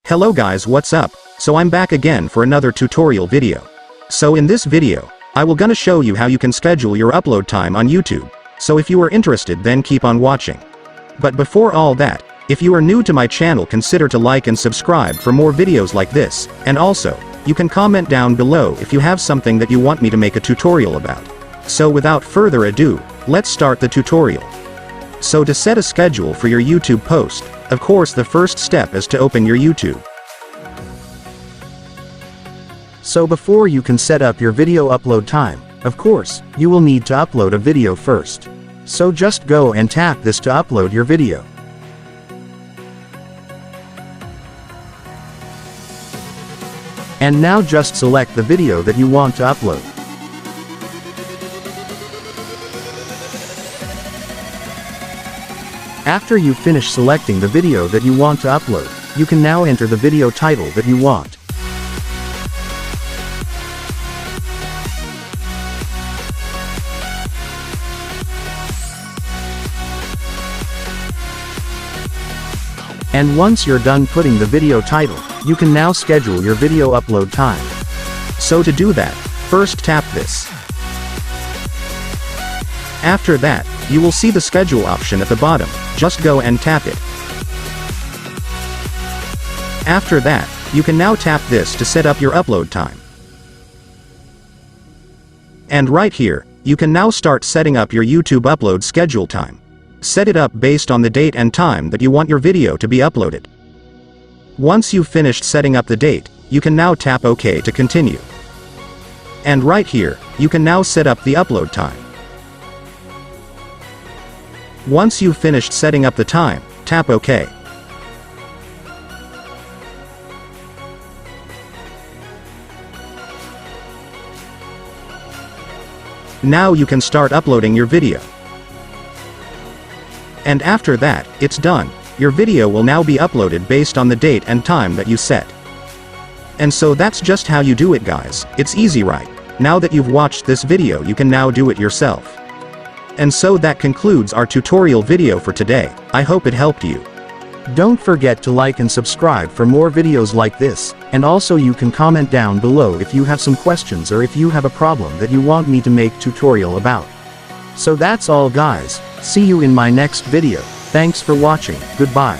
Hello guys, what's up? So I'm back again for another tutorial video. So in this video, I will gonna show you how you can schedule your upload time on YouTube. So if you are interested, then keep on watching. But before all that, if you are new to my channel, consider to like and subscribe for more videos like this, and also, you can comment down below if you have something that you want me to make a tutorial about. So without further ado, let's start the tutorial. So to set a schedule for your YouTube post, of course the first step is to open your YouTube. So before you can set up your video upload time, of course, you will need to upload a video first. So just go and tap this to upload your video. And now just select the video that you want to upload. After you finish selecting the video that you want to upload, you can now enter the video title that you want. And once you're done putting the video title, you can now schedule your video upload time. So to do that, first tap this. After that, you will see the schedule option at the bottom, just go and tap it. After that, you can now tap this to set up your upload time. And right here, you can now start setting up your YouTube upload schedule time. Set it up based on the date and time that you want your video to be uploaded. Once you've finished setting up the date, you can now tap OK to continue. And right here, you can now set up the upload time. Once you've finished setting up the time, tap OK. Now you can start uploading your video. And after that, it's done. Your video will now be uploaded based on the date and time that you set. And so that's just how you do it, guys. It's easy, right? Now that you've watched this video, you can now do it yourself. And so that concludes our tutorial video for today. I hope it helped you. Don't forget to like and subscribe for more videos like this, and also you can comment down below if you have some questions or if you have a problem that you want me to make tutorial about. So that's all, guys. See you in my next video. Thanks for watching. Goodbye.